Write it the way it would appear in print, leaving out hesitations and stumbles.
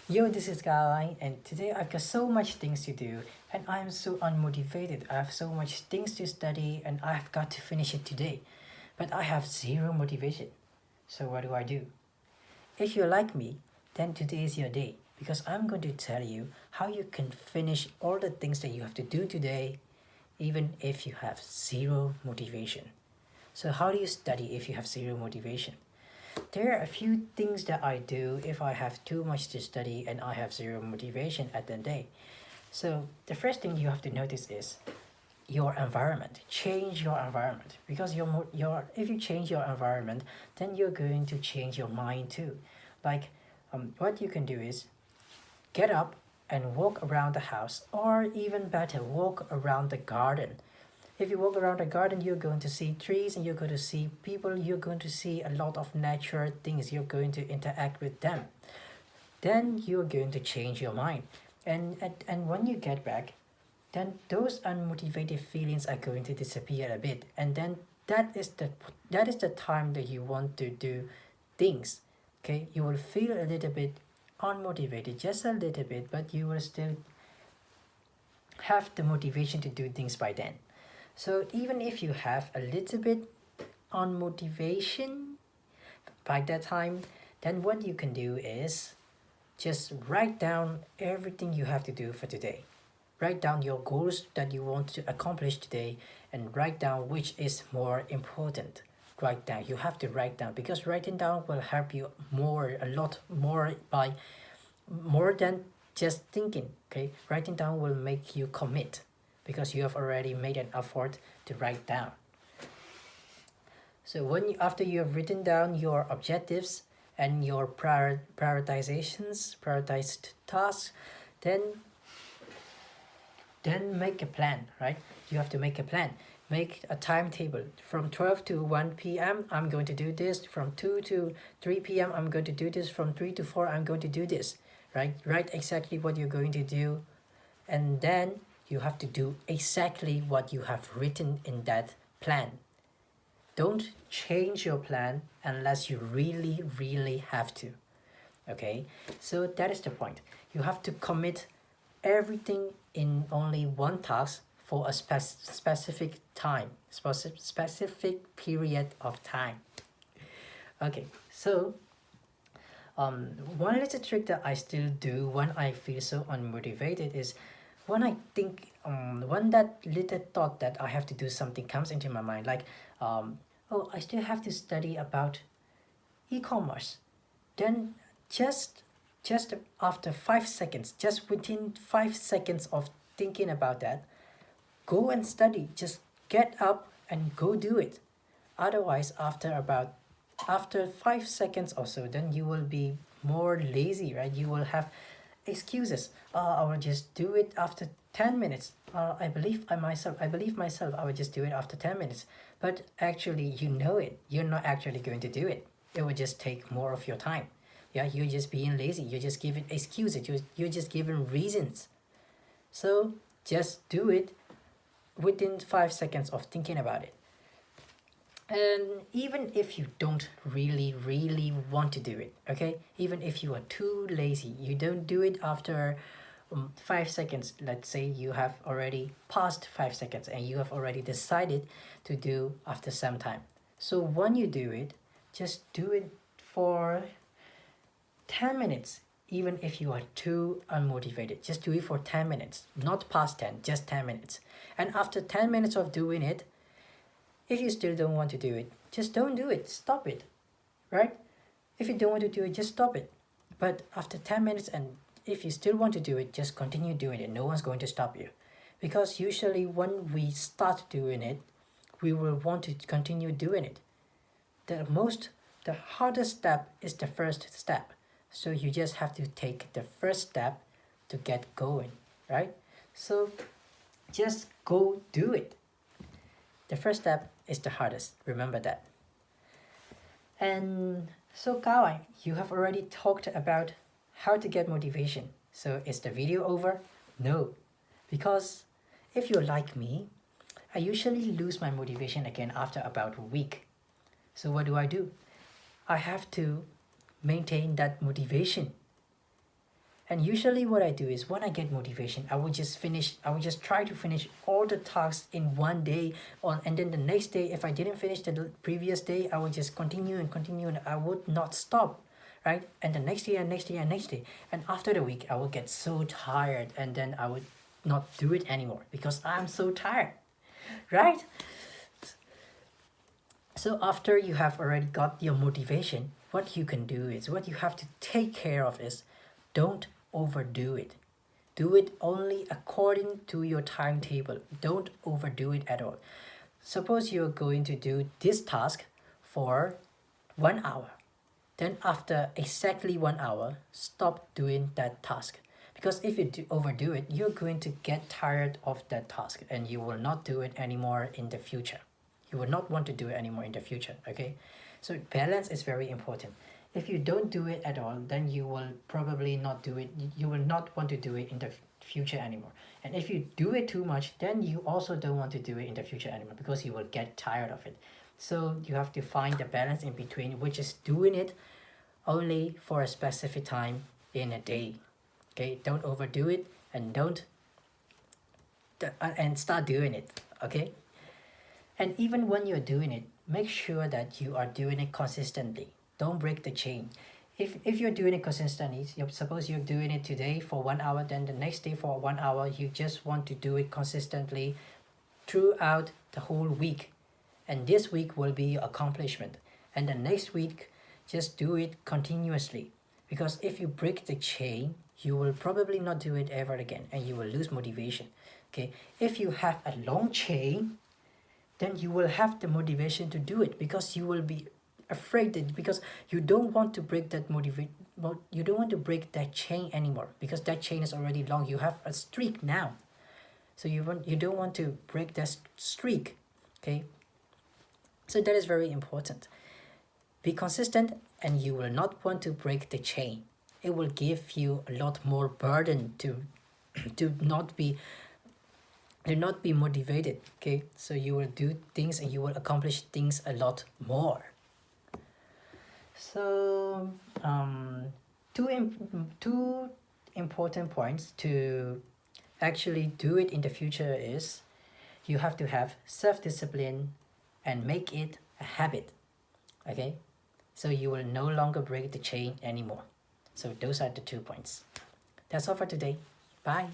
Yo, this is Caroline, and today I've got so much things to do, and I'm so unmotivated. I have so much things to study, and I've got to finish it today, but I have zero motivation. So what do I do? If you're like me, then today is your day because I'm going to tell you how you can finish all the things that you have to do today, even if you have zero motivation. So how do you study if you have zero motivation? There are a few things that I do if I have too much to study and I have zero motivation at the day. So the first thing you have to notice is your environment. Change your environment because your if you change your environment, then you're going to change your mind too. Like, what you can do is get up and walk around the house, or even better, walk around the garden. If you walk around the garden, you're going to see trees and you're going to see people, you're going to see a lot of natural things, you're going to interact with them. Then you're going to change your mind. And when you get back, then those unmotivated feelings are going to disappear a bit. And then that is the time that you want to do things. Okay, you will feel a little bit unmotivated, just a little bit, but you will still have the motivation to do things by then. So even if you have a little bit on motivation by that time, then what you can do is just write down everything you have to do for today. Write down your goals that you want to accomplish today and write down which is more important. Write down. You have to write down because writing down will help you more, a lot more by more than just thinking. Okay, writing down will make you commit because you have already made an effort to write down. So after you have written down your objectives and your prioritizations, prioritized tasks, then make a plan, right? You have to make a plan. Make a timetable. From 12 to 1 p.m. I'm going to do this. From 2 to 3 p.m. I'm going to do this. From 3 to 4 I'm going to do this, right? Write exactly what you're going to do, and then you have to do exactly what you have written in that plan. Don't change your plan unless you really, really have to. Okay, so that is the point. You have to commit everything in only one task for a specific time, specific period of time. Okay, so one little trick that I still do when I feel so unmotivated is when I think when that little thought that I have to do something comes into my mind, like oh, I still have to study about e-commerce. Then just just after 5 seconds, just within 5 seconds of thinking about that, go and study. Just get up and go do it. Otherwise, after 5 seconds or so, then you will be more lazy, right? You will have excuses. I will just do it after 10 minutes. I believe myself. I will just do it after 10 minutes. But actually, you know it. You're not actually going to do it. It will just take more of your time. Yeah, you're just being lazy. You're just giving excuses. You're just giving reasons. So just do it within 5 seconds of thinking about it. And even if you don't really, really want to do it, okay? Even if you are too lazy, you don't do it after 5 seconds. Let's say you have already passed 5 seconds and you have already decided to do after some time. So when you do it, just do it for 10 minutes. Even if you are too unmotivated, just do it for 10 minutes, not past 10, just 10 minutes. And after 10 minutes of doing it, if you still don't want to do it, just don't do it. Stop it, right? If you don't want to do it, just stop it. But after 10 minutes, and if you still want to do it, just continue doing it. No one's going to stop you. Because usually when we start doing it, we will want to continue doing it. The hardest step is the first step. So you just have to take the first step to get going, right? So just go do it. The first step is the hardest. Remember that. And so, Kawai, you have already talked about how to get motivation. So, is the video over? No. Because if you're like me, I usually lose my motivation again after about a week. So, what do? I have to maintain that motivation. And usually what I do is when I get motivation, I would just try to finish all the tasks in one day and then the next day, if I didn't finish the previous day, I would just continue and continue and I would not stop, right? And the next day and next day and next day. And after the week, I would get so tired and then I would not do it anymore because I'm so tired, right? So after you have already got your motivation, what you can do is, what you have to take care of is, don't overdo it. Do it only according to your timetable. Don't overdo it at all. Suppose you're going to do this task for 1 hour. Then after exactly 1 hour, stop doing that task. Because if you overdo it, you're going to get tired of that task and you will not do it anymore in the future. You will not want to do it anymore in the future, okay? So balance is very important. If you don't do it at all, then you will probably not do it. You will not want to do it in the future anymore. And if you do it too much, then you also don't want to do it in the future anymore because you will get tired of it. So you have to find the balance in between, which is doing it only for a specific time in a day. Okay, don't overdo it and and start doing it. Okay, and even when you're doing it, make sure that you are doing it consistently. Don't break the chain. If you're doing it consistently, suppose you're doing it today for 1 hour, then the next day for 1 hour, you just want to do it consistently throughout the whole week. And this week will be your accomplishment. And the next week, just do it continuously. Because if you break the chain, you will probably not do it ever again and you will lose motivation. Okay, if you have a long chain, then you will have the motivation to do it because you will be afraid that, because you don't want to break that you don't want to break that chain anymore because that chain is already long. You have a streak now, so you don't want to break that streak. Okay, so that is very important. Be consistent and you will not want to break the chain. It will give you a lot more burden to not be motivated. Okay, so you will do things and you will accomplish things a lot more. So two important points to actually do it in the future is, you have to have self-discipline and make it a habit. Okay, so you will no longer break the chain anymore. So those are the 2 points. That's all for today. Bye.